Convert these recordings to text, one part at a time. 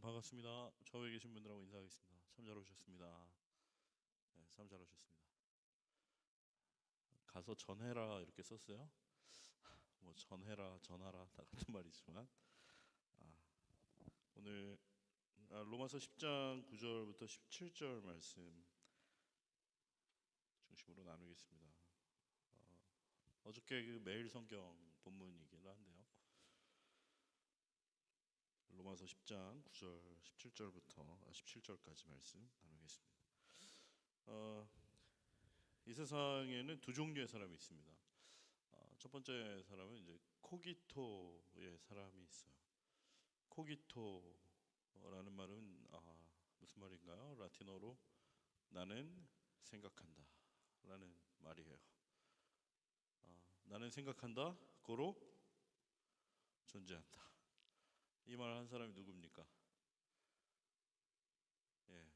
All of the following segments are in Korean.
반갑습니다. 좌우에 계신 분들하고 인사하겠습니다. 참 잘 오셨습니다. 네, 참 잘 오셨습니다. 가서 전해라 이렇게 썼어요. 뭐 전해라, 전하라 다 같은 말이지만 오늘 로마서 10장 9절부터 17절 말씀 중심으로 나누겠습니다. 어저께 그 매일 성경 본문이기도 한데요. 로마서 10장 9절 17절부터 17절까지 말씀 나누겠습니다. 이 세상에는 두 종류의 사람이 있습니다. 첫 번째 사람은 이제 코기토의 사람이 있어요. 코기토라는 말은 무슨 말인가요? 라틴어로 나는 생각한다 라는 말이에요. 나는 생각한다, 고로 존재한다. 이 말 한 사람이 누굽니까? 예,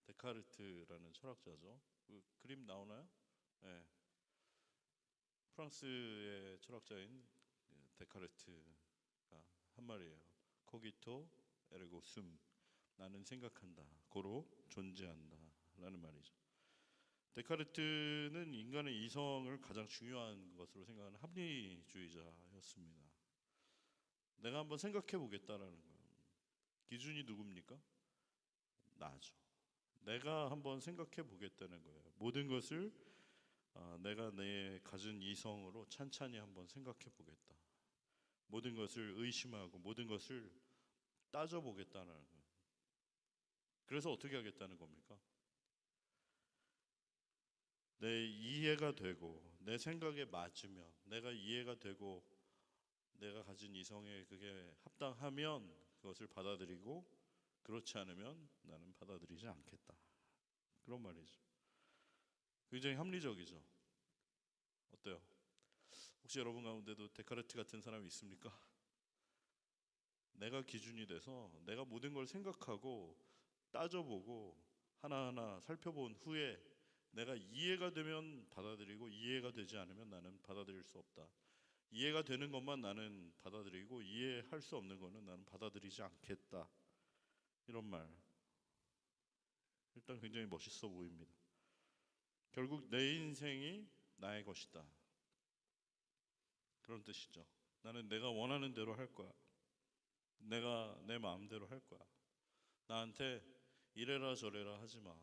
데카르트라는 철학자죠. 그 그림 나오나요? 예, 프랑스의 철학자인 데카르트가 한 말이에요. 코기토 에르고 숨. 나는 생각한다. 고로 존재한다. 라는 말이죠. 데카르트는 인간의 이성을 가장 중요한 것으로 생각하는 합리주의자였습니다. 내가 한번 생각해 보겠다라는 거예요. 기준이 누굽니까? 나죠. 내가 한번 생각해 보겠다는 거예요. 모든 것을 내가 내 가진 이성으로 찬찬히 한번 생각해 보겠다. 모든 것을 의심하고 모든 것을 따져보겠다는 거예요. 그래서 어떻게 하겠다는 겁니까? 내 이해가 되고 내 생각에 맞으면, 내가 이해가 되고 내가 가진 이성에 그게 합당하면 그것을 받아들이고, 그렇지 않으면 나는 받아들이지 않겠다. 그런 말이죠. 굉장히 합리적이죠. 어때요? 혹시 여러분 가운데도 데카르트 같은 사람이 있습니까? 내가 기준이 돼서 내가 모든 걸 생각하고 따져보고 하나하나 살펴본 후에 내가 이해가 되면 받아들이고 이해가 되지 않으면 나는 받아들일 수 없다. 이해가 되는 것만 나는 받아들이고 이해할 수 없는 것은 나는 받아들이지 않겠다. 이런 말. 일단 굉장히 멋있어 보입니다. 결국 내 인생이 나의 것이다. 그런 뜻이죠. 나는 내가 원하는 대로 할 거야. 내가 내 마음대로 할 거야. 나한테 이래라 저래라 하지 마.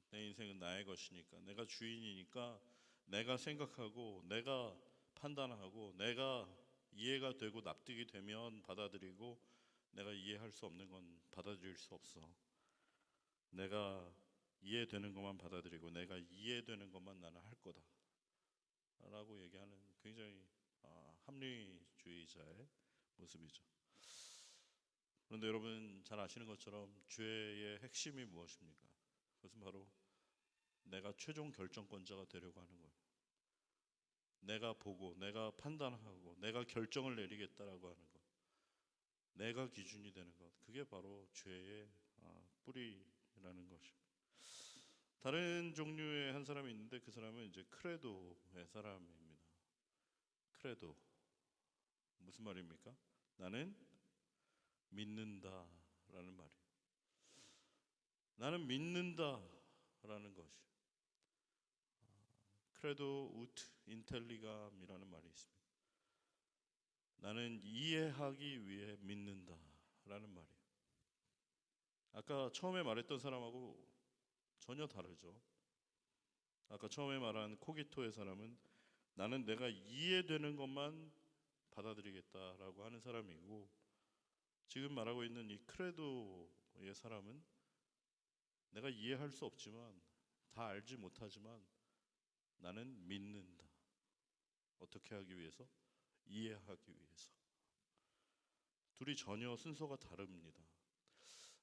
내 인생은 나의 것이니까, 내가 주인이니까, 내가 생각하고 내가 판단하고 내가 이해가 되고 납득이 되면 받아들이고, 내가 이해할 수 없는 건 받아들일 수 없어. 내가 이해되는 것만 받아들이고 내가 이해되는 것만 나는 할 거다 라고 얘기하는 굉장히 합리주의자의 모습이죠. 그런데 여러분 잘 아시는 것처럼 죄의 핵심이 무엇입니까? 그것은 바로 내가 최종 결정권자가 되려고 하는 거예요. 내가 보고 내가 판단하고 내가 결정을 내리겠다라고 하는 것, 내가 기준이 되는 것, 그게 바로 죄의 뿌리라는 것입니다. 다른 종류의 한 사람이 있는데 그 사람은 이제 크레도의 사람입니다. 크레도 무슨 말입니까? 나는 믿는다라는 말이에요. 나는 믿는다라는 것이. 크레도 우트 인텔리감이라는 말이 있습니다. 나는 이해하기 위해 믿는다라는 말이에요. 아까 처음에 말했던 사람하고 전혀 다르죠. 아까 처음에 말한 코기토의 사람은 나는 내가 이해되는 것만 받아들이겠다라고 하는 사람이고, 지금 말하고 있는 이 크레도의 사람은 내가 이해할 수 없지만, 다 알지 못하지만 나는 믿는다. 어떻게 하기 위해서? 이해하기 위해서. 둘이 전혀 순서가 다릅니다.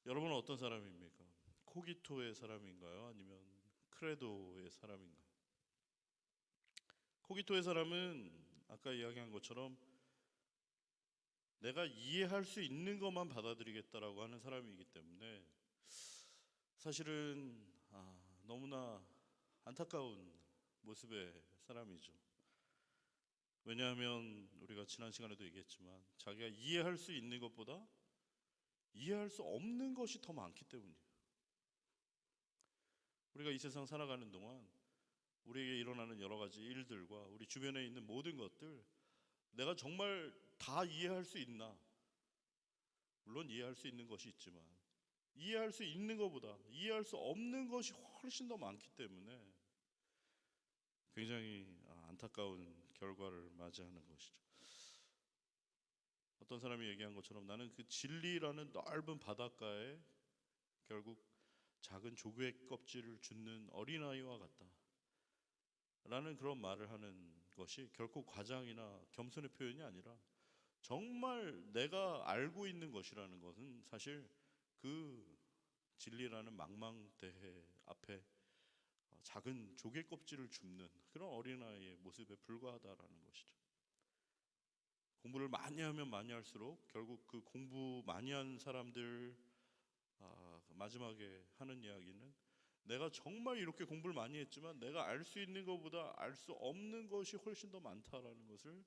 여러분은 어떤 사람입니까? 코기토의 사람인가요? 아니면 크레도의 사람인가요? 코기토의 사람은 아까 이야기한 것처럼 내가 이해할 수 있는 것만 받아들이겠다라고 하는 사람이기 때문에 사실은 너무나 안타까운 모습의 사람이죠. 왜냐하면 우리가 지난 시간에도 얘기했지만 자기가 이해할 수 있는 것보다 이해할 수 없는 것이 더 많기 때문이에요. 우리가 이 세상 살아가는 동안 우리에게 일어나는 여러 가지 일들과 우리 주변에 있는 모든 것들, 내가 정말 다 이해할 수 있나? 물론 이해할 수 있는 것이 있지만 이해할 수 있는 것보다 이해할 수 없는 것이 훨씬 더 많기 때문에 굉장히 안타까운 결과를 맞이하는 것이죠. 어떤 사람이 얘기한 것처럼 나는 그 진리라는 넓은 바닷가에 결국 작은 조개 껍질을 줍는 어린아이와 같다 라는 그런 말을 하는 것이 결코 과장이나 겸손의 표현이 아니라 정말 내가 알고 있는 것이라는 것은 사실 그 진리라는 망망대해 앞에 작은 조개 껍질을 줍는 그런 어린아이의 모습에 불과하다라는 것이죠. 공부를 많이 하면 많이 할수록 결국 그 공부 많이 한 사람들 마지막에 하는 이야기는 내가 정말 이렇게 공부를 많이 했지만 내가 알 수 있는 것보다 알 수 없는 것이 훨씬 더 많다라는 것을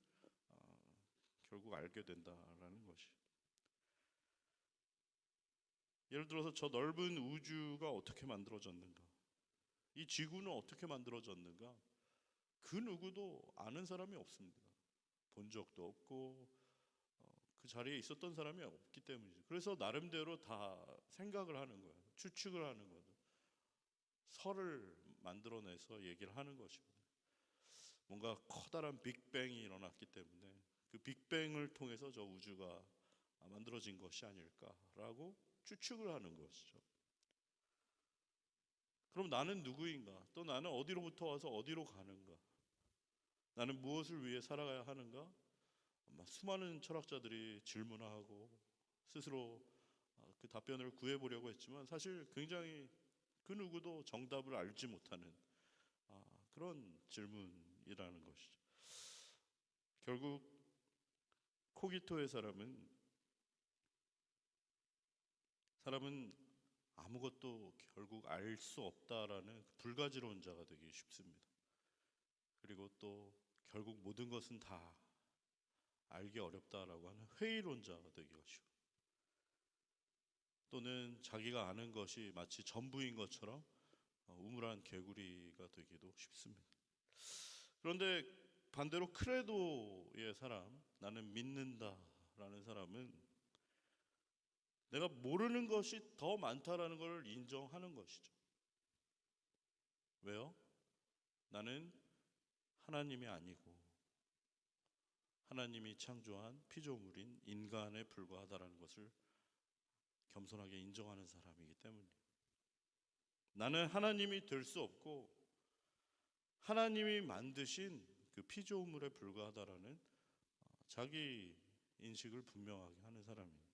결국 알게 된다라는 것이. 예를 들어서 저 넓은 우주가 어떻게 만들어졌는가, 이 지구는 어떻게 만들어졌는가, 그 누구도 아는 사람이 없습니다. 본 적도 없고 그 자리에 있었던 사람이 없기 때문이죠. 그래서 나름대로 다 생각을 하는 거예요. 추측을 하는 거죠. 설을 만들어내서 얘기를 하는 것입니다. 뭔가 커다란 빅뱅이 일어났기 때문에 그 빅뱅을 통해서 저 우주가 만들어진 것이 아닐까라고 추측을 하는 것이죠. 그럼 나는 누구인가? 또 나는 어디로부터 와서 어디로 가는가? 나는 무엇을 위해 살아가야 하는가? 수많은 철학자들이 질문하고 스스로 그 답변을 구해보려고 했지만 사실 굉장히 그 누구도 정답을 알지 못하는 그런 질문이라는 것이죠. 결국 코기토의 사람은 아무것도 결국 알 수 없다라는 불가지론자가 되기 쉽습니다. 그리고 또 결국 모든 것은 다 알기 어렵다라고 하는 회의론자가 되기가 쉬워. 또는 자기가 아는 것이 마치 전부인 것처럼 우물한 개구리가 되기도 쉽습니다. 그런데 반대로 크레도의 사람, 나는 믿는다라는 사람은 내가 모르는 것이 더 많다라는 걸 인정하는 것이죠. 왜요? 나는 하나님이 아니고 하나님이 창조한 피조물인 인간에 불과하다라는 것을 겸손하게 인정하는 사람이기 때문이에요. 나는 하나님이 될 수 없고 하나님이 만드신 그 피조물에 불과하다라는 자기 인식을 분명하게 하는 사람이에요.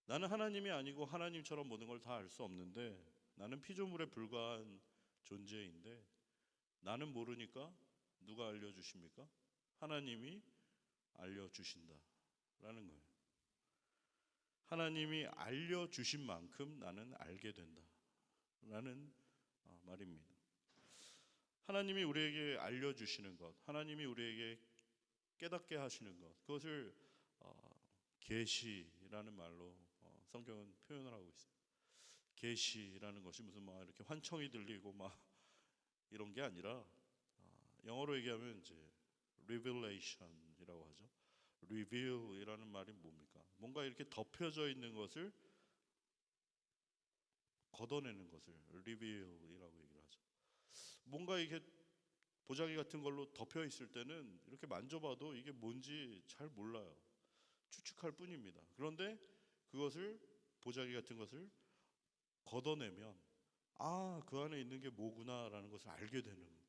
나는 하나님이 아니고 하나님처럼 모든 걸 다 알 수 없는데 나는 피조물에 불과한 존재인데 나는 모르니까 누가 알려주십니까? 하나님이 알려주신다라는 거예요. 하나님이 알려주신 만큼 나는 알게 된다라는 말입니다. 하나님이 우리에게 알려주시는 것, 하나님이 우리에게 깨닫게 하시는 것, 그것을 계시라는 말로 성경은 표현을 하고 있어요. 계시라는 것이 무슨 막 이렇게 환청이 들리고 막 이런 게 아니라 영어로 얘기하면 이제 revelation이라고 하죠. reveal이라는 말이 뭡니까? 뭔가 이렇게 덮여져 있는 것을 걷어내는 것을 reveal이라고 얘기를 하죠. 뭔가 이게 보자기 같은 걸로 덮여 있을 때는 이렇게 만져봐도 이게 뭔지 잘 몰라요. 추측할 뿐입니다. 그런데 그것을 보자기 같은 것을 걷어내면 그 안에 있는 게 뭐구나라는 것을 알게 되는 거예요.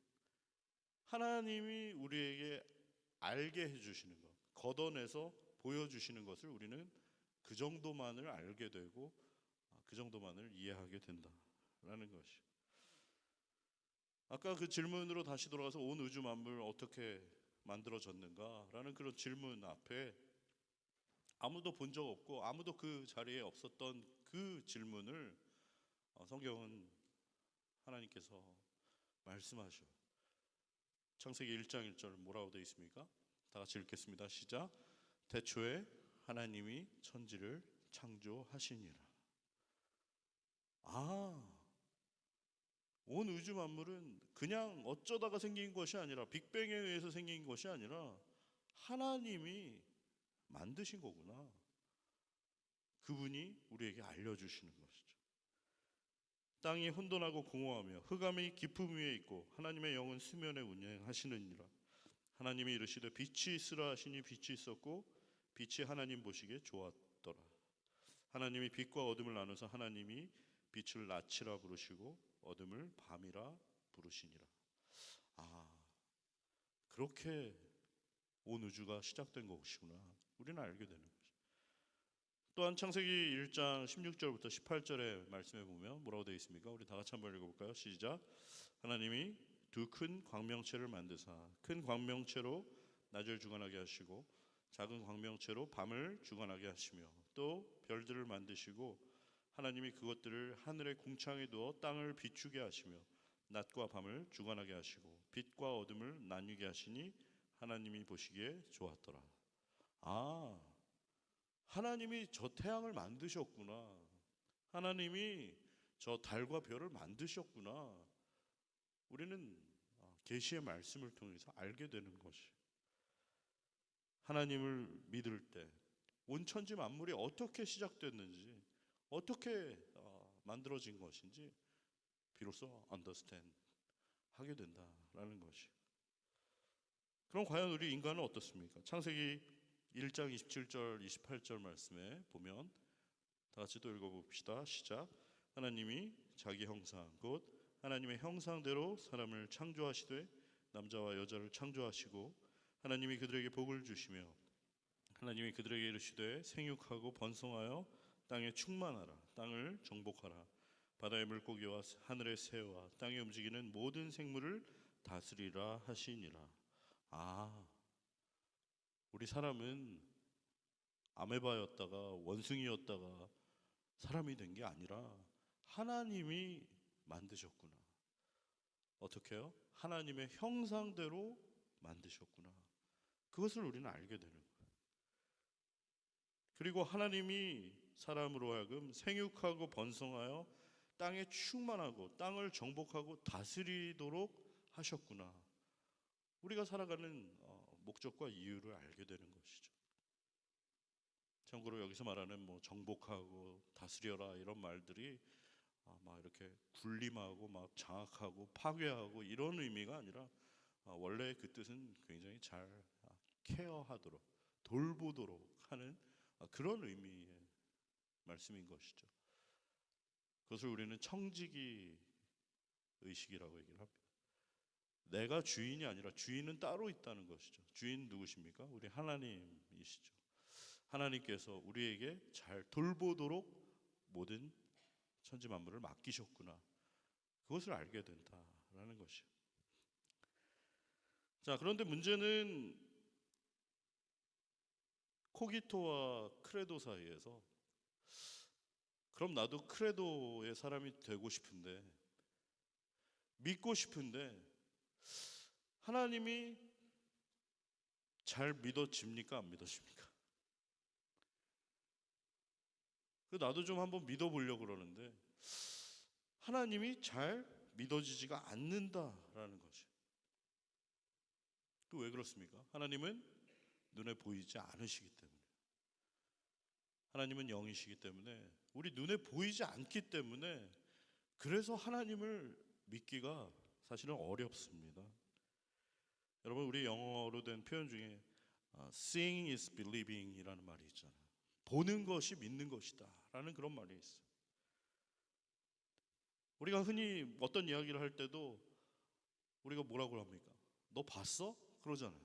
하나님이 우리에게 알게 해주시는 것, 걷어내서 보여주시는 것을 우리는 그 정도만을 알게 되고 그 정도만을 이해하게 된다라는 것이. 아까 그 질문으로 다시 돌아가서 온 우주 만물 어떻게 만들어졌는가라는 그런 질문 앞에 아무도 본 적 없고 아무도 그 자리에 없었던 그 질문을 성경은 하나님께서 말씀하셔. 창세기 1장 1절 뭐라고 되어 있습니까? 다 같이 읽겠습니다. 시작. 태초에 하나님이 천지를 창조하시니라. 아, 온 우주 만물은 그냥 어쩌다가 생긴 것이 아니라 빅뱅에 의해서 생긴 것이 아니라 하나님이 만드신 거구나. 그분이 우리에게 알려주시는 것이죠. 땅이 혼돈하고 공허하며 흑암이 깊음 위에 있고 하나님의 영은 수면에 운행하시느니라. 하나님이 이르시되 빛이 있으라 하시니 빛이 있었고 빛이 하나님 보시기에 좋았더라. 하나님이 빛과 어둠을 나눠서 하나님이 빛을 낮이라 부르시고 어둠을 밤이라 부르시니라. 아, 그렇게 온 우주가 시작된 것이구나. 우리는 알게 되는 거죠. 또한 창세기 1장 16절부터 18절의 말씀에 보면 뭐라고 되어 있습니까? 우리 다 같이 한번 읽어볼까요? 시작. 하나님이 두 큰 광명체를 만드사 큰 광명체로 낮을 주관하게 하시고 작은 광명체로 밤을 주관하게 하시며 또 별들을 만드시고 하나님이 그것들을 하늘의 궁창에 두어 땅을 비추게 하시며 낮과 밤을 주관하게 하시고 빛과 어둠을 나뉘게 하시니 하나님이 보시기에 좋았더라. 아, 하나님이 저 태양을 만드셨구나. 하나님이 저 달과 별을 만드셨구나. 우리는 계시의 말씀을 통해서 알게 되는 것이, 하나님을 믿을 때 온 천지 만물이 어떻게 시작됐는지, 어떻게 만들어진 것인지 비로소 understand 하게 된다라는 것이. 그럼 과연 우리 인간은 어떻습니까? 창세기 1장 27절 28절 말씀에 보면 다 같이 또 읽어봅시다. 시작. 하나님이 자기 형상 곧 하나님의 형상대로 사람을 창조하시되 남자와 여자를 창조하시고 하나님이 그들에게 복을 주시며 하나님이 그들에게 이르시되 생육하고 번성하여 땅에 충만하라. 땅을 정복하라. 바다의 물고기와 하늘의 새와 땅에 움직이는 모든 생물을 다스리라 하시니라. 아, 우리 사람은 아메바였다가 원숭이였다가 사람이 된 게 아니라 하나님이 만드셨구나. 어떻게요? 하나님의 형상대로 만드셨구나. 그것을 우리는 알게 되는 거예요. 그리고 하나님이 사람으로 하여금 생육하고 번성하여 땅에 충만하고 땅을 정복하고 다스리도록 하셨구나. 우리가 살아가는 목적과 이유를 알게 되는 것이죠. 참고로 여기서 말하는 뭐 정복하고 다스려라 이런 말들이 막 이렇게 군림하고 막 장악하고 파괴하고 이런 의미가 아니라 원래 그 뜻은 굉장히 잘 케어하도록 돌보도록 하는 그런 의미의 말씀인 것이죠. 그것을 우리는 청지기 의식이라고 얘기를 합니다. 내가 주인이 아니라 주인은 따로 있다는 것이죠. 주인 누구십니까? 우리 하나님이시죠. 하나님께서 우리에게 잘 돌보도록 모든 천지 만물을 맡기셨구나. 그것을 알게 된다라는 것이요. 자, 그런데 문제는 코기토와 크레도 사이에서 그럼 나도 크레도의 사람이 되고 싶은데 믿고 싶은데 하나님이 잘 믿어집니까? 안 믿어집니까? 나도 좀 한번 믿어보려고 그러는데 하나님이 잘 믿어지지가 않는다라는 것이. 왜 그렇습니까? 하나님은 눈에 보이지 않으시기 때문에, 하나님은 영이시기 때문에, 우리 눈에 보이지 않기 때문에 그래서 하나님을 믿기가 사실은 어렵습니다. 여러분, 우리 영어로 된 표현 중에 seeing is believing 이라는 말이 있잖아요. 보는 것이 믿는 것이다 라는 그런 말이 있어요. 우리가 흔히 어떤 이야기를 할 때도 우리가 뭐라고 합니까? 너 봤어? 그러잖아요.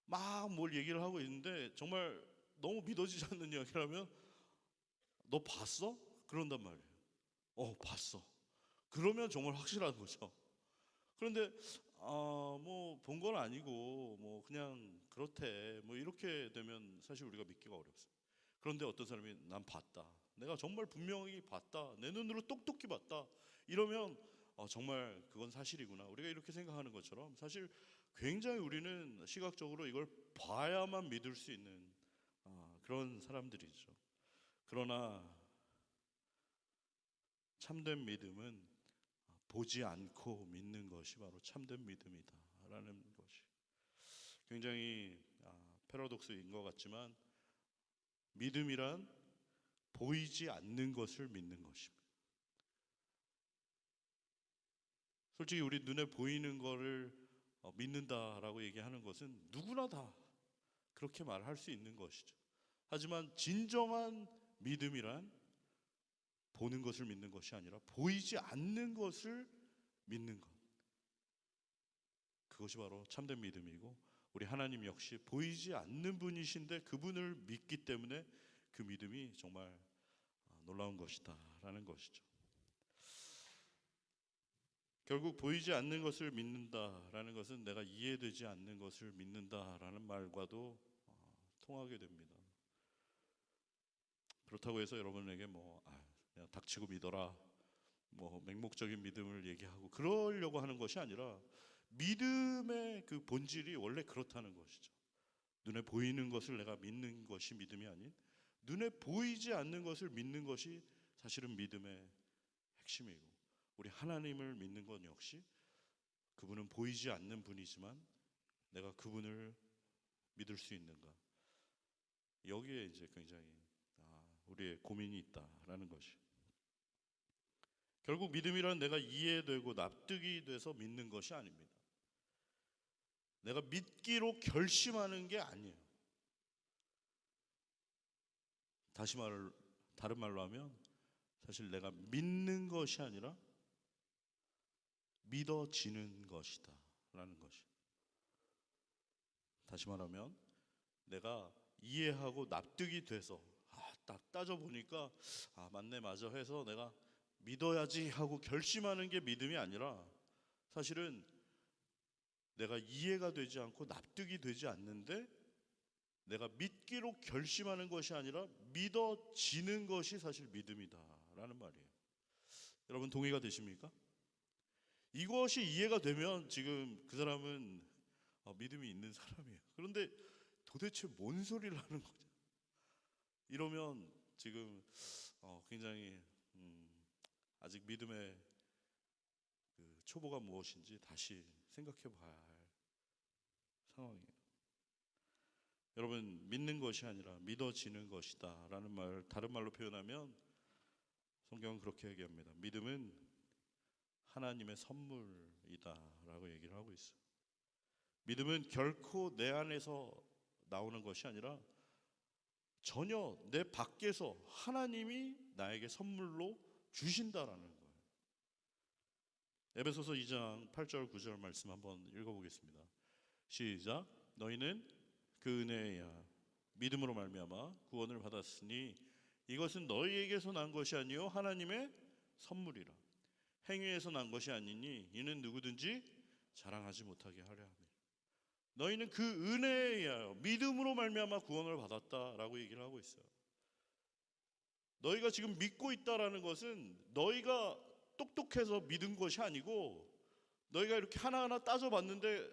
막 뭘 얘기를 하고 있는데 정말 너무 믿어지지 않는 이야기를 하면 너 봤어? 그런단 말이에요. 봤어. 그러면 정말 확실한 거죠. 그런데 뭐 본 건 아니고 뭐 그냥 그렇대 뭐 이렇게 되면 사실 우리가 믿기가 어렵습니다. 그런데 어떤 사람이 난 봤다, 내가 정말 분명히 봤다, 내 눈으로 똑똑히 봤다 이러면 정말 그건 사실이구나, 우리가 이렇게 생각하는 것처럼 사실 굉장히 우리는 시각적으로 이걸 봐야만 믿을 수 있는 그런 사람들이죠. 그러나 참된 믿음은 보지 않고 믿는 것이 바로 참된 믿음이다라는 것이 굉장히 패러독스인 것 같지만, 믿음이란 보이지 않는 것을 믿는 것입니다. 솔직히 우리 눈에 보이는 거를 믿는다라고 얘기하는 것은 누구나 다 그렇게 말할 수 있는 것이죠. 하지만 진정한 믿음이란 보는 것을 믿는 것이 아니라 보이지 않는 것을 믿는 것, 그것이 바로 참된 믿음이고, 우리 하나님 역시 보이지 않는 분이신데 그분을 믿기 때문에 그 믿음이 정말 놀라운 것이다 라는 것이죠. 결국 보이지 않는 것을 믿는다라는 것은 내가 이해되지 않는 것을 믿는다라는 말과도 통하게 됩니다. 그렇다고 해서 여러분에게 그냥 닥치고 믿어라, 맹목적인 믿음을 얘기하고 그러려고 하는 것이 아니라, 믿음의 그 본질이 원래 그렇다는 것이죠. 눈에 보이는 것을 내가 믿는 것이 믿음이 아닌, 눈에 보이지 않는 것을 믿는 것이 사실은 믿음의 핵심이고, 우리 하나님을 믿는 것 역시 그분은 보이지 않는 분이지만 내가 그분을 믿을 수 있는가, 여기에 이제 굉장히 우리의 고민이 있다라는 것이. 결국 믿음이란 내가 이해되고 납득이 돼서 믿는 것이 아닙니다. 내가 믿기로 결심하는 게 아니에요. 다른 말로 하면 사실 내가 믿는 것이 아니라 믿어지는 것이다 라는 것이. 다시 말하면 내가 이해하고 납득이 돼서 딱 따져보니까 맞네 맞아 해서 내가 믿어야지 하고 결심하는 게 믿음이 아니라, 사실은 내가 이해가 되지 않고 납득이 되지 않는데 내가 믿기로 결심하는 것이 아니라 믿어지는 것이 사실 믿음이다라는 말이에요. 여러분 동의가 되십니까? 이것이 이해가 되면 지금 그 사람은 믿음이 있는 사람이에요. 그런데 도대체 뭔 소리를 하는 거냐, 이러면 지금 굉장히 아직 믿음의 그 초보가 무엇인지 다시 생각해 봐야 할 상황이에요. 여러분, 믿는 것이 아니라 믿어지는 것이다 라는 말, 다른 말로 표현하면 성경은 그렇게 얘기합니다. 믿음은 하나님의 선물이다 라고 얘기를 하고 있어요. 믿음은 결코 내 안에서 나오는 것이 아니라 전혀 내 밖에서 하나님이 나에게 선물로 주신다라는 거예요. 에베소서 2장 8절 9절 말씀 한번 읽어보겠습니다. 시작. 너희는 그 은혜야 믿음으로 말미암아 구원을 받았으니 이것은 너희에게서 난 것이 아니요 하나님의 선물이라. 행위에서 난 것이 아니니 이는 누구든지 자랑하지 못하게 하려 함이라. 너희는 그 은혜야 믿음으로 말미암아 구원을 받았다라고 얘기를 하고 있어요. 너희가 지금 믿고 있다라는 것은 너희가 똑똑해서 믿은 것이 아니고, 너희가 이렇게 하나하나 따져봤는데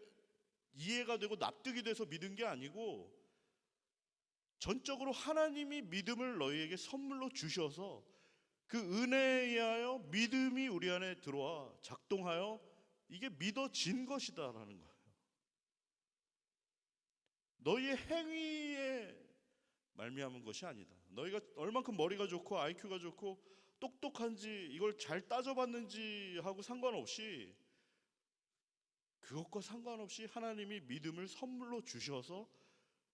이해가 되고 납득이 돼서 믿은 게 아니고, 전적으로 하나님이 믿음을 너희에게 선물로 주셔서 그 은혜에 의하여 믿음이 우리 안에 들어와 작동하여 이게 믿어진 것이다라는 거예요. 너희의 행위에 말미암은 것이 아니다. 너희가 얼만큼 머리가 좋고 IQ가 좋고 똑똑한지 이걸 잘 따져봤는지 하고 상관없이, 그것과 상관없이 하나님이 믿음을 선물로 주셔서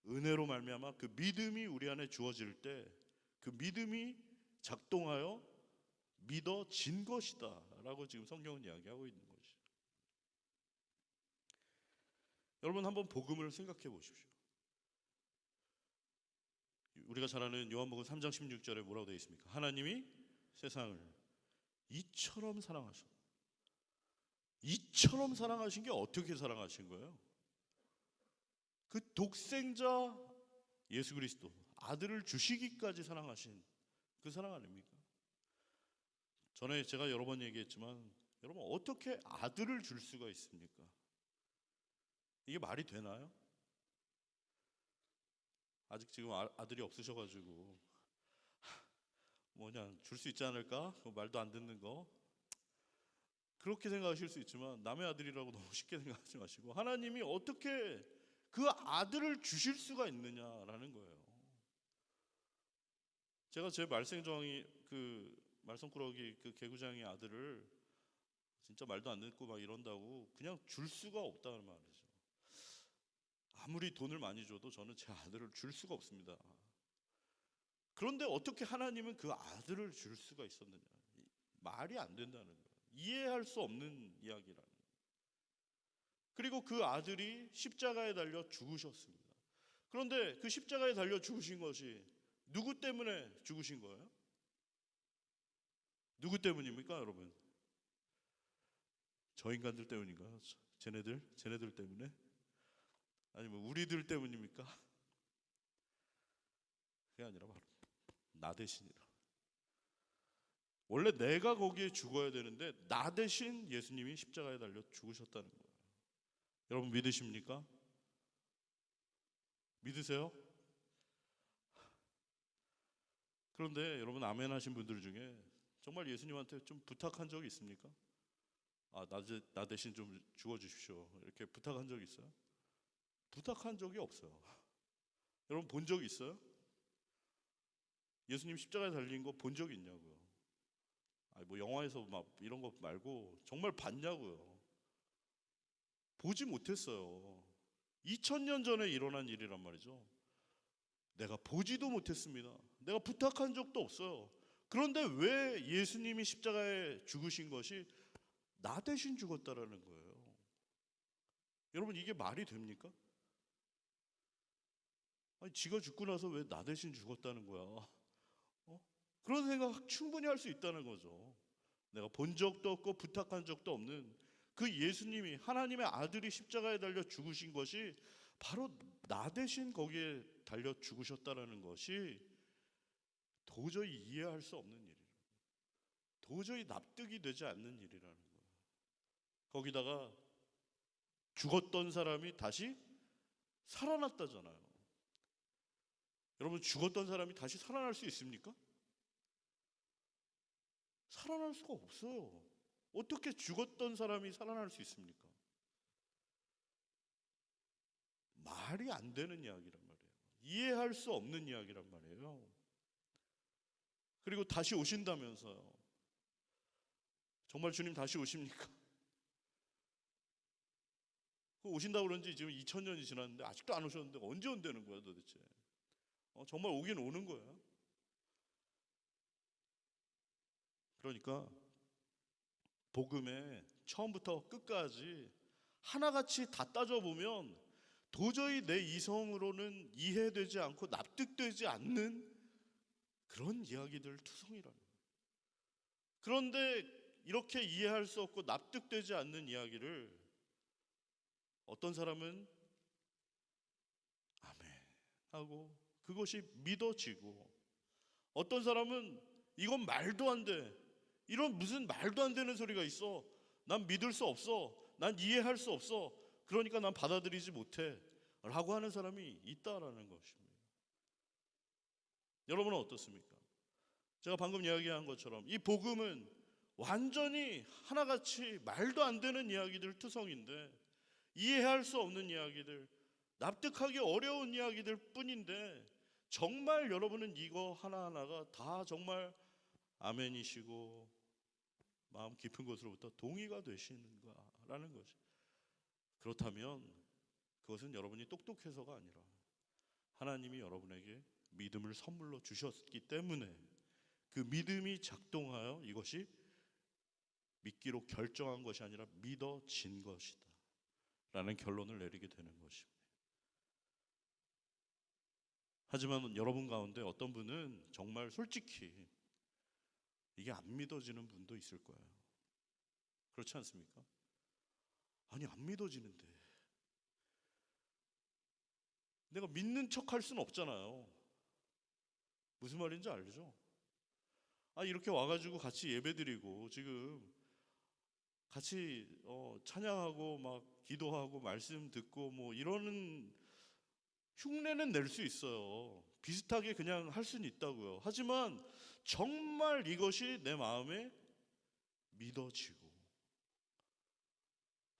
은혜로 말미암아 그 믿음이 우리 안에 주어질 때 그 믿음이 작동하여 믿어진 것이다 라고 지금 성경은 이야기하고 있는 것이죠. 여러분 한번 복음을 생각해 보십시오. 우리가 잘 아는 요한복음 3장 16절에 뭐라고 되어 있습니까? 하나님이 세상을 이처럼 사랑하셨다. 이처럼 사랑하신 게 어떻게 사랑하신 거예요? 그 독생자 예수 그리스도 아들을 주시기까지 사랑하신 그 사랑 아닙니까? 전에 제가 여러 번 얘기했지만, 여러분 어떻게 아들을 줄 수가 있습니까? 이게 말이 되나요? 아직 지금 아들이 없으셔가지고 뭐냐 줄 수 있지 않을까? 그 말도 안 듣는 거 그렇게 생각하실 수 있지만 남의 아들이라고 너무 쉽게 생각하지 마시고 하나님이 어떻게 그 아들을 주실 수가 있느냐라는 거예요. 제가 제 말썽정이 그 말썽꾸러기 그 개구장이 아들을 진짜 말도 안 듣고 막 이런다고 그냥 줄 수가 없다는 말이죠. 아무리 돈을 많이 줘도 저는 제 아들을 줄 수가 없습니다. 그런데 어떻게 하나님은 그 아들을 줄 수가 있었느냐? 말이 안 된다는 거예요. 이해할 수 없는 이야기라는 거예요. 그리고 그 아들이 십자가에 달려 죽으셨습니다. 그런데 그 십자가에 달려 죽으신 것이 누구 때문에 죽으신 거예요? 누구 때문입니까, 여러분? 저 인간들 때문인가요? 쟤네들 때문에? 아니면 우리들 때문입니까? 그게 아니라 바로 나 대신이라. 원래 내가 거기에 죽어야 되는데 나 대신 예수님이 십자가에 달려 죽으셨다는 거예요. 여러분 믿으십니까? 믿으세요? 그런데 여러분 아멘 하신 분들 중에 정말 예수님한테 좀 부탁한 적이 있습니까? 나 대신 좀 죽어주십시오. 이렇게 부탁한 적이 있어요? 부탁한 적이 없어요. 여러분 본 적 있어요? 예수님 십자가에 달린 거 본 적 있냐고요? 뭐 영화에서 막 이런 거 말고 정말 봤냐고요? 보지 못했어요. 2000년 전에 일어난 일이란 말이죠. 내가 보지도 못했습니다. 내가 부탁한 적도 없어요. 그런데 왜 예수님이 십자가에 죽으신 것이 나 대신 죽었다라는 거예요. 여러분 이게 말이 됩니까? 아니 지가 죽고 나서 왜 나 대신 죽었다는 거야? 그런 생각 충분히 할 수 있다는 거죠. 내가 본 적도 없고 부탁한 적도 없는 그 예수님이 하나님의 아들이 십자가에 달려 죽으신 것이 바로 나 대신 거기에 달려 죽으셨다라는 것이 도저히 이해할 수 없는 일이에요. 도저히 납득이 되지 않는 일이라는 거예요. 거기다가 죽었던 사람이 다시 살아났다잖아요. 여러분 죽었던 사람이 다시 살아날 수 있습니까? 살아날 수가 없어요. 어떻게 죽었던 사람이 살아날 수 있습니까? 말이 안 되는 이야기란 말이에요. 이해할 수 없는 이야기란 말이에요. 그리고 다시 오신다면서요. 정말 주님 다시 오십니까? 오신다고 그런지 지금 2000년이 지났는데 아직도 안 오셨는데 언제 온다는 거야 도대체? 정말 오긴 오는 거야. 그러니까 복음에 처음부터 끝까지 하나같이 다 따져보면 도저히 내 이성으로는 이해되지 않고 납득되지 않는 그런 이야기들 투성이라는 거예요. 그런데 이렇게 이해할 수 없고 납득되지 않는 이야기를 어떤 사람은 아멘 하고 그것이 믿어지고 어떤 사람은 이건 말도 안 돼. 이런 무슨 말도 안 되는 소리가 있어. 난 믿을 수 없어. 난 이해할 수 없어. 그러니까 난 받아들이지 못해. 라고 하는 사람이 있다라는 것입니다. 여러분은 어떻습니까? 제가 방금 이야기한 것처럼 이 복음은 완전히 하나같이 말도 안 되는 이야기들 투성인데 이해할 수 없는 이야기들, 납득하기 어려운 이야기들 뿐인데 정말 여러분은 이거 하나하나가 다 정말 아멘이시고 마음 깊은 곳으로부터 동의가 되시는가라는 것이. 그렇다면 그것은 여러분이 똑똑해서가 아니라 하나님이 여러분에게 믿음을 선물로 주셨기 때문에 그 믿음이 작동하여 이것이 믿기로 결정한 것이 아니라 믿어진 것이다 라는 결론을 내리게 되는 것입니다. 하지만 여러분 가운데 어떤 분은 정말 솔직히 이게 안 믿어지는 분도 있을 거예요. 그렇지 않습니까? 아니 안 믿어지는데 내가 믿는 척 할 수는 없잖아요. 무슨 말인지 알죠? 이렇게 와가지고 같이 예배드리고 지금 같이 찬양하고 막 기도하고 말씀 듣고 뭐 이러는 흉내는 낼 수 있어요. 비슷하게 그냥 할 수는 있다고요. 하지만 정말 이것이 내 마음에 믿어지고,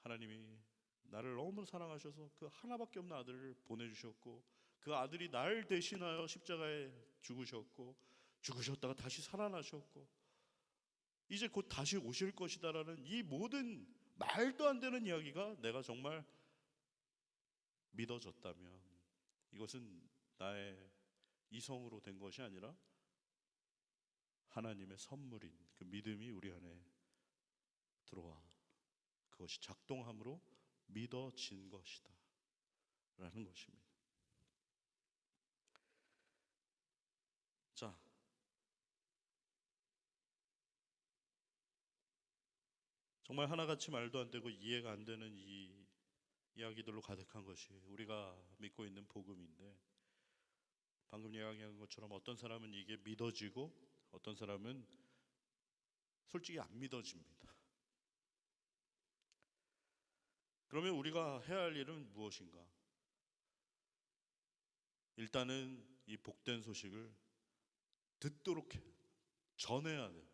하나님이 나를 너무 사랑하셔서 그 하나밖에 없는 아들을 보내주셨고, 그 아들이 날 대신하여 십자가에 죽으셨고, 죽으셨다가 다시 살아나셨고, 이제 곧 다시 오실 것이다라는 이 모든 말도 안 되는 이야기가 내가 정말 믿어졌다면, 이것은 나의 이성으로 된 것이 아니라 하나님의 선물인 그 믿음이 우리 안에 들어와 그것이 작동함으로 믿어진 것이다 라는 것입니다. 자, 정말 하나같이 말도 안 되고 이해가 안 되는 이 이야기들로 가득한 것이 우리가 믿고 있는 복음인데, 방금 이야기한 것처럼 어떤 사람은 이게 믿어지고 어떤 사람은 솔직히 안 믿어집니다. 그러면 우리가 해야 할 일은 무엇인가? 일단은 이 복된 소식을 듣도록 전해야 돼요.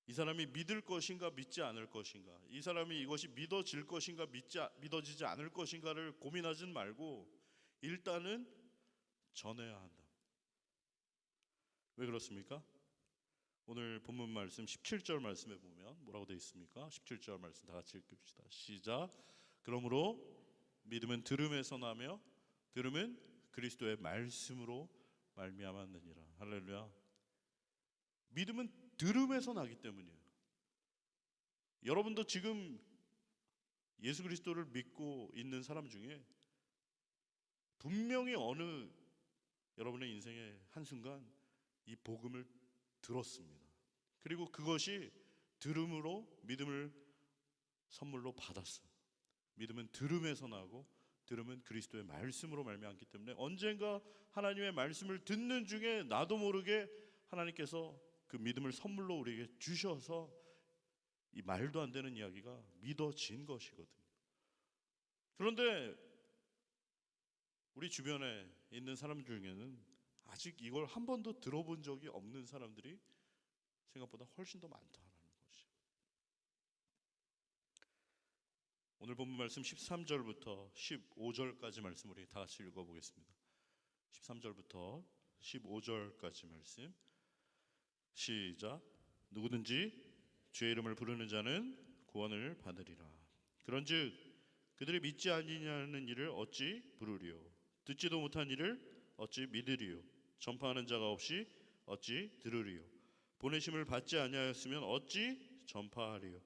이 사람이 믿을 것인가 믿지 않을 것인가, 이 사람이 이것이 믿어질 것인가 믿어지지 않을 것인가를 고민하지 말고 일단은 전해야 한다. 왜 그렇습니까? 오늘 본문 말씀 17절 말씀에 보면 뭐라고 되어 있습니까? 17절 말씀 다 같이 읽읍시다. 시작. 그러므로 믿음은 들음에서 나며 들음은 그리스도의 말씀으로 말미암았느니라. 할렐루야. 믿음은 들음에서 나기 때문이에요. 여러분도 지금 예수 그리스도를 믿고 있는 사람 중에 분명히 어느 여러분의 인생의 한순간 이 복음을 들었습니다. 그리고 그것이 들음으로 믿음을 선물로 받았어요. 믿음은 들음에서 나고 들음은 그리스도의 말씀으로 말미암기 때문에 언젠가 하나님의 말씀을 듣는 중에 나도 모르게 하나님께서 그 믿음을 선물로 우리에게 주셔서 이 말도 안 되는 이야기가 믿어진 것이거든요. 그런데 우리 주변에 있는 사람 중에는 아직 이걸 한 번도 들어본 적이 없는 사람들이 생각보다 훨씬 더 많다는 것이죠. 오늘 본문 말씀 13절부터 15절까지 말씀 우리 다 같이 읽어보겠습니다. 13절부터 15절까지 말씀 시작. 누구든지 주의 이름을 부르는 자는 구원을 받으리라. 그런즉 그들이 믿지 아니냐는 일을 어찌 부르리요? 듣지도 못한 일을 어찌 믿으리요? 전파하는 자가 없이 어찌 들으리요? 보내심을 받지 아니하였으면 어찌 전파하리요?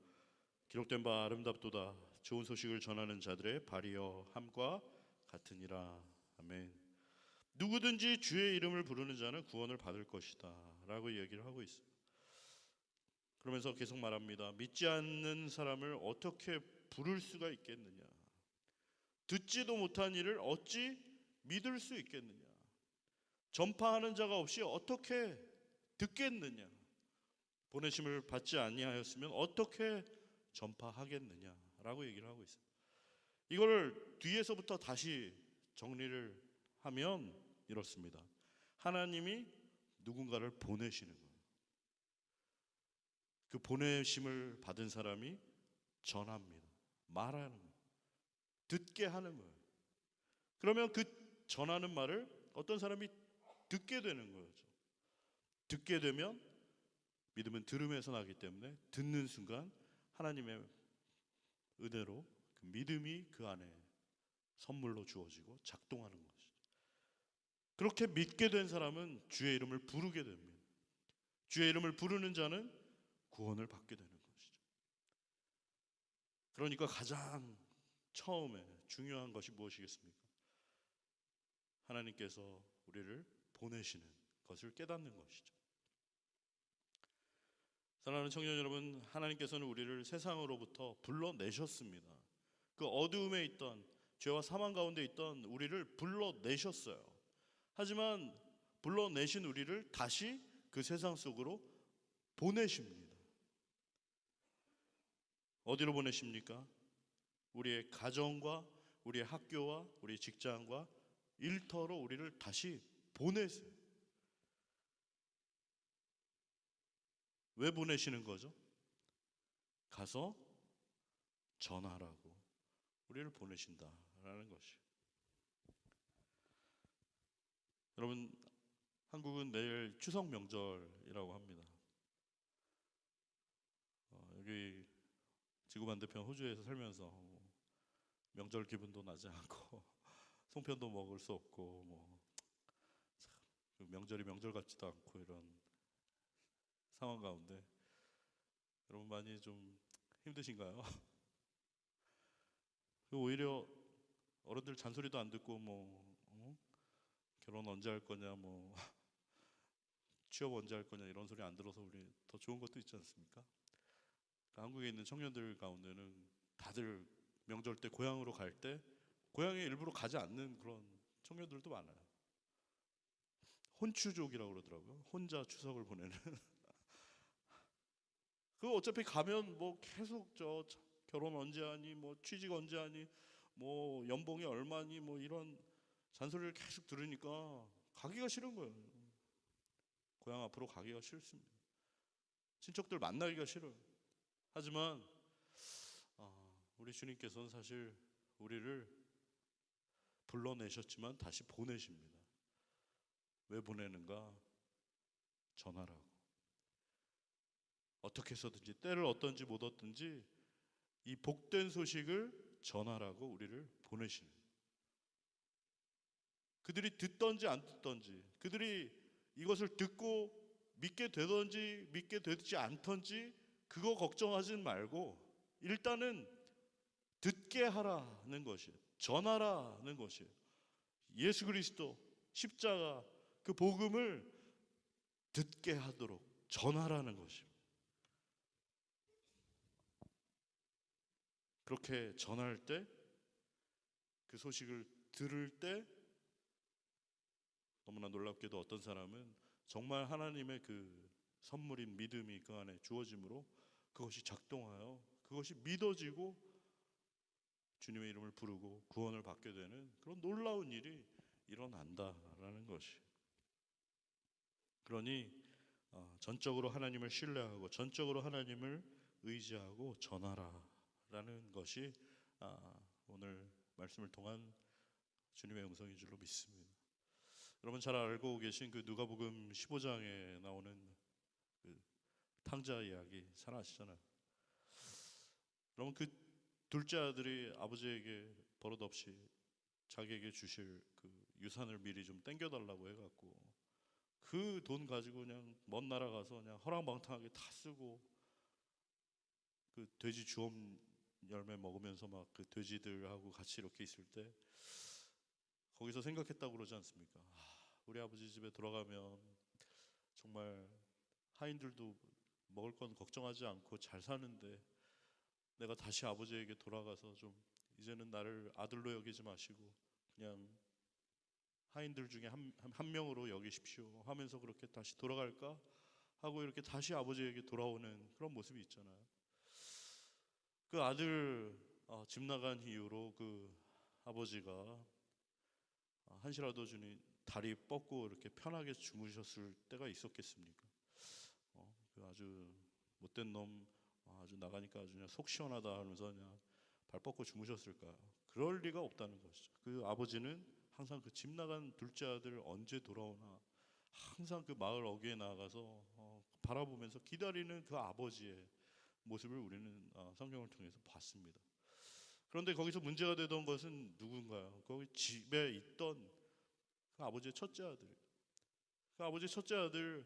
기록된 바 아름답도다. 좋은 소식을 전하는 자들의 발이여 함과 같으니라. 아멘. 누구든지 주의 이름을 부르는 자는 구원을 받을 것이다 라고 얘기를 하고 있어요. 그러면서 계속 말합니다. 믿지 않는 사람을 어떻게 부를 수가 있겠느냐? 듣지도 못한 일을 어찌 믿을 수 있겠느냐? 전파하는 자가 없이 어떻게 듣겠느냐? 보내심을 받지 아니하였으면 어떻게 전파하겠느냐라고 얘기를 하고 있어요. 이걸 뒤에서부터 다시 정리를 하면 이렇습니다. 하나님이 누군가를 보내시는 거예요. 그 보내심을 받은 사람이 전합니다. 말하는 거예요. 듣게 하는 거예요. 그러면 그 전하는 말을 어떤 사람이 듣게 되는 거죠. 듣게 되면 믿음은 들음에서 나기 때문에 듣는 순간 하나님의 은혜로 그 믿음이 그 안에 선물로 주어지고 작동하는 것이죠. 그렇게 믿게 된 사람은 주의 이름을 부르게 됩니다. 주의 이름을 부르는 자는 구원을 받게 되는 것이죠. 그러니까 가장 처음에 중요한 것이 무엇이겠습니까? 하나님께서 우리를 보내시는 것을 깨닫는 것이죠. 사랑하는 청년 여러분, 하나님께서는 우리를 세상으로부터 불러내셨습니다. 그 어두움에 있던 죄와 사망 가운데 있던 우리를 불러내셨어요. 하지만 불러내신 우리를 다시 그 세상 속으로 보내십니다. 어디로 보내십니까? 우리의 가정과 우리의 학교와 우리 직장과 일터로 우리를 다시 보내세요. 왜 보내시는 거죠? 가서 전하라고 우리를 보내신다라는 것이. 여러분, 한국은 내일 추석 명절이라고 합니다. 여기 지구 반대편 호주에서 살면서 명절 기분도 나지 않고 송편도 먹을 수 없고 명절이 명절 같지도 않고 이런 상황 가운데 여러분 많이 좀 힘드신가요? 오히려 어른들 잔소리도 안 듣고 결혼 언제 할 거냐 취업 언제 할 거냐 이런 소리 안 들어서 우리 더 좋은 것도 있지 않습니까? 그러니까 한국에 있는 청년들 가운데는 다들 명절 때 고향으로 갈 때 고향에 일부러 가지 않는 그런 청년들도 많아요. 혼추족이라고 그러더라고요. 혼자 추석을 보내는. 그 어차피 가면 계속 결혼 언제 하니 취직 언제 하니 연봉이 얼마니 이런 잔소리를 계속 들으니까 가기가 싫은 거예요. 고향 앞으로 가기가 싫습니다. 친척들 만나기가 싫어요. 하지만 우리 주님께서는 사실 우리를 불러내셨지만 다시 보내십니다. 왜 보내는가? 전하라고. 어떻게 해서든지 때를 얻든지 못 얻든지 이 복된 소식을 전하라고 우리를 보내시는. 그들이 듣던지 안 듣던지, 그들이 이것을 듣고 믿게 되던지 믿게 되지 않던지 그거 걱정하진 말고 일단은 듣게 하라는 것이에요. 전하라는 것이에요. 예수 그리스도 십자가 그 복음을 듣게 하도록 전하라는 것입니다. 그렇게 전할 때, 그 소식을 들을 때 너무나 놀랍게도 어떤 사람은 정말 하나님의 그 선물인 믿음이 그 안에 주어짐으로 그것이 작동하여 그것이 믿어지고 주님의 이름을 부르고 구원을 받게 되는 그런 놀라운 일이 일어난다라는 것이. 그러니 전적으로 하나님을 신뢰하고 전적으로 하나님을 의지하고 전하라라는 것이 오늘 말씀을 통한 주님의 음성인 줄로 믿습니다. 여러분 잘 알고 계신 그 누가복음 15장에 나오는 그 탕자 이야기 잘 아시잖아요. 여러분 그 둘째 아들이 아버지에게 버릇없이 자기에게 주실 그 유산을 미리 좀 땡겨달라고 해갖고 그 돈 가지고 그냥 먼 나라 가서 그냥 허랑방탕하게 다 쓰고 그 돼지 주엄 열매 먹으면서 막 그 돼지들하고 같이 이렇게 있을 때 거기서 생각했다고 그러지 않습니까? 우리 아버지 집에 돌아가면 정말 하인들도 먹을 건 걱정하지 않고 잘 사는데 내가 다시 아버지에게 돌아가서 좀 이제는 나를 아들로 여기지 마시고 그냥 하인들 중에 한 명으로 여기십시오 하면서 그렇게 다시 돌아갈까 하고 이렇게 다시 아버지에게 돌아오는 그런 모습이 있잖아요. 그 아들 집 나간 이후로 그 아버지가 한시라도 주니 다리 뻗고 이렇게 편하게 주무셨을 때가 있었겠습니까? 그 아주 못된 놈 아주 나가니까 아주 그냥 속 시원하다 하면서 그냥 발 뻗고 주무셨을까요? 그럴 리가 없다는 것이죠. 그 아버지는 항상 그 집 나간 둘째 아들 언제 돌아오나 항상 그 마을 어귀에 나가서 바라보면서 기다리는 그 아버지의 모습을 우리는 성경을 통해서 봤습니다. 그런데 거기서 문제가 되던 것은 누군가요? 거기 집에 있던 그 아버지의 첫째 아들. 그 아버지의 첫째 아들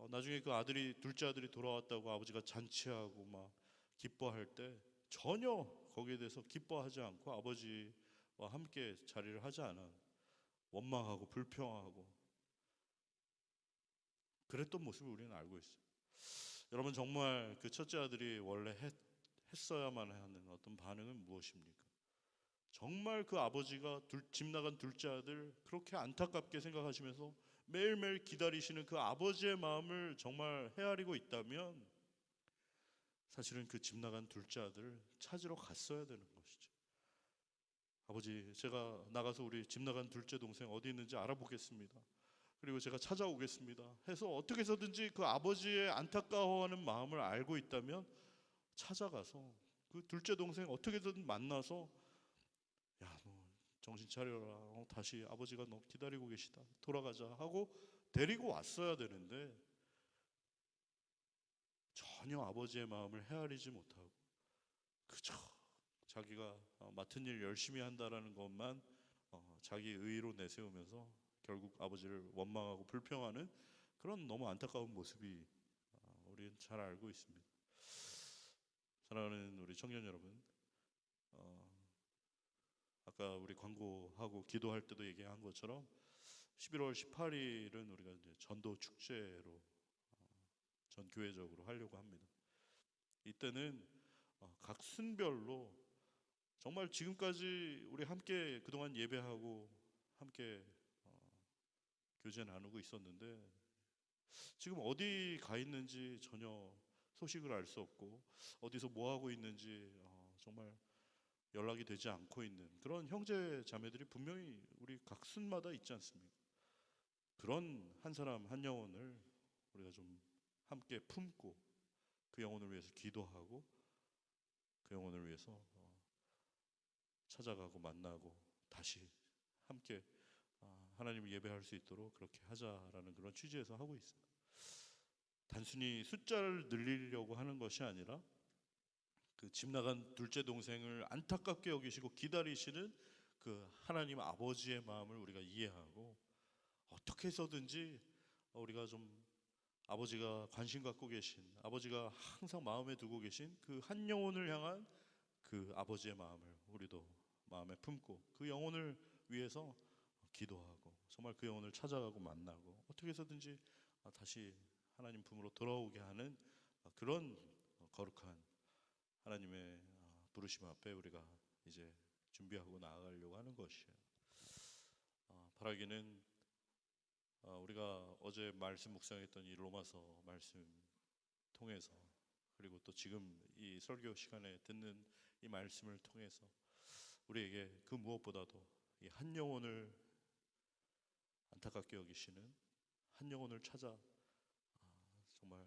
나중에 그 아들이 둘째 아들이 돌아왔다고 아버지가 잔치하고 막 기뻐할 때 전혀 거기에 대해서 기뻐하지 않고 아버지와 함께 자리를 하지 않아 원망하고 불평하고 그랬던 모습을 우리는 알고 있어요. 여러분 정말 그 첫째 아들이 원래 했어야만 하는 어떤 반응은 무엇입니까? 정말 그 아버지가 집 나간 둘째 아들 그렇게 안타깝게 생각하시면서 매일매일 기다리시는 그 아버지의 마음을 정말 헤아리고 있다면 사실은 그 집 나간 둘째 아들을 찾으러 갔어야 되는 것이죠. 아버지, 제가 나가서 우리 집 나간 둘째 동생 어디 있는지 알아보겠습니다. 그리고 제가 찾아오겠습니다 해서 어떻게 해서든지 그 아버지의 안타까워하는 마음을 알고 있다면 찾아가서 그 둘째 동생 어떻게든 만나서, 야, 너 정신 차려라. 다시 아버지가 너 기다리고 계시다. 돌아가자 하고 데리고 왔어야 되는데 전혀 아버지의 마음을 헤아리지 못하고 그저 자기가 맡은 일 열심히 한다라는 것만 자기 의의로 내세우면서 결국 아버지를 원망하고 불평하는 그런 너무 안타까운 모습이 우리는 잘 알고 있습니다. 사랑하는 우리 청년 여러분, 어, 아까 우리 광고하고 기도할 때도 얘기한 것처럼 11월 18일은 우리가 이제 전도 축제로 전 교회적으로 하려고 합니다. 이때는 각 순별로 정말 지금까지 우리 함께 그동안 예배하고 함께 교제 나누고 있었는데 지금 어디 가 있는지 전혀 소식을 알 수 없고 어디서 뭐 하고 있는지 정말 연락이 되지 않고 있는 그런 형제 자매들이 분명히 우리 각 순마다 있지 않습니까? 그런 한 사람 한 영혼을 우리가 좀 함께 품고 그 영혼을 위해서 기도하고 그 영혼을 위해서 찾아가고 만나고 다시 함께 하나님을 예배할 수 있도록 그렇게 하자라는 그런 취지에서 하고 있습니다. 단순히 숫자를 늘리려고 하는 것이 아니라 그 집 나간 둘째 동생을 안타깝게 여기시고 기다리시는 그 하나님 아버지의 마음을 우리가 이해하고 어떻게 해서든지 우리가 좀 아버지가 관심 갖고 계신, 아버지가 항상 마음에 두고 계신 그 한 영혼을 향한 그 아버지의 마음을 우리도 마음에 품고 그 영혼을 위해서 기도하고 정말 그 영혼을 찾아가고 만나고 어떻게 해서든지 다시 하나님 품으로 돌아오게 하는 그런 거룩한 하나님의 부르심 앞에 우리가 이제 준비하고 나아가려고 하는 것이에요. 바라기는 우리가 어제 말씀 묵상했던 이 로마서 말씀 통해서 그리고 또 지금 이 설교 시간에 듣는 이 말씀을 통해서 우리에게 그 무엇보다도 이 한 영혼을 안타깝게 여기시는 한 영혼을 찾아 정말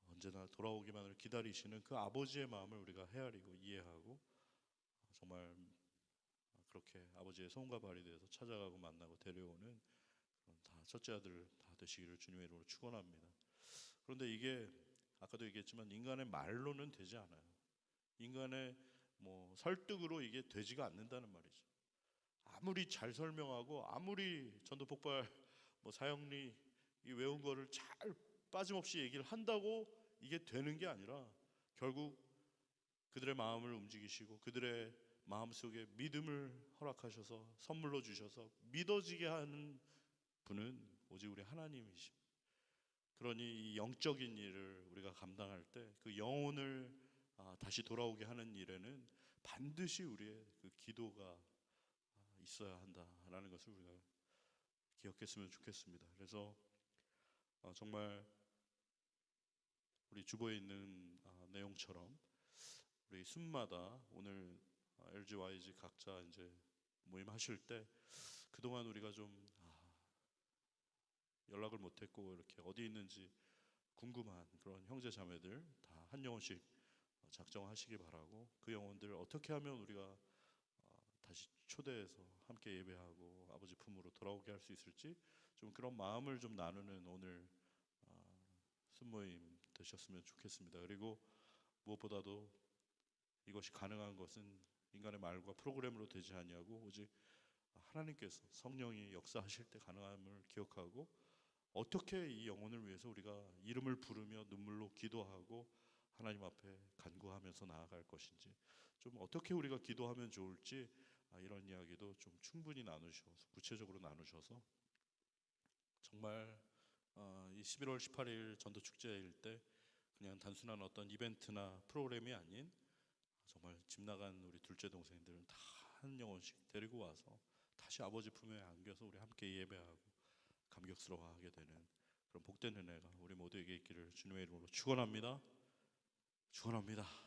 언제나 돌아오기만을 기다리시는 그 아버지의 마음을 우리가 헤아리고 이해하고 정말 그렇게 아버지의 손과 발이 되어서 찾아가고 만나고 데려오는 다 첫째 아들 다 되시기를 주님의 이름으로 축원합니다. 그런데 이게 아까도 얘기했지만 인간의 말로는 되지 않아요. 인간의 뭐 설득으로 이게 되지가 않는다는 말이죠. 아무리 잘 설명하고 아무리 전도 폭발 뭐 사형리 이 외운 거를 잘 빠짐없이 얘기를 한다고 이게 되는 게 아니라 결국 그들의 마음을 움직이시고 그들의 마음속에 믿음을 허락하셔서 선물로 주셔서 믿어지게 하는 분은 오직 우리 하나님이십니다. 그러니 이 영적인 일을 우리가 감당할 때 그 영혼을 다시 돌아오게 하는 일에는 반드시 우리의 그 기도가 있어야 한다라는 것을 우리가 기억했으면 좋겠습니다. 그래서 정말 우리 주보에 있는 내용처럼 우리 순마다 오늘 LG, YG 각자 이제 모임하실 때 그동안 우리가 좀 연락을 못했고 이렇게 어디 있는지 궁금한 그런 형제 자매들 다 한 영혼씩 작정하시기 바라고 그 영혼들 어떻게 하면 우리가 다시 초대해서 함께 예배하고 아버지 품으로 돌아오게 할 수 있을지 좀 그런 마음을 좀 나누는 오늘 순모임 되셨으면 좋겠습니다. 그리고 무엇보다도 이것이 가능한 것은 인간의 말과 프로그램으로 되지 아니하고 오직 하나님께서 성령이 역사하실 때 가능함을 기억하고 어떻게 이 영혼을 위해서 우리가 이름을 부르며 눈물로 기도하고 하나님 앞에 간구하면서 나아갈 것인지 좀 어떻게 우리가 기도하면 좋을지 이런 이야기도 좀 충분히 나누셔서 구체적으로 나누셔서 정말 이 11월 18일 전도 축제일 때 그냥 단순한 어떤 이벤트나 프로그램이 아닌 정말 집 나간 우리 둘째 동생들은 다 한 영혼씩 데리고 와서 다시 아버지 품에 안겨서 우리 함께 예배하고 감격스러워하게 되는 그런 복된 은혜가 우리 모두에게 있기를 주님의 이름으로 축원합니다. 축원합니다.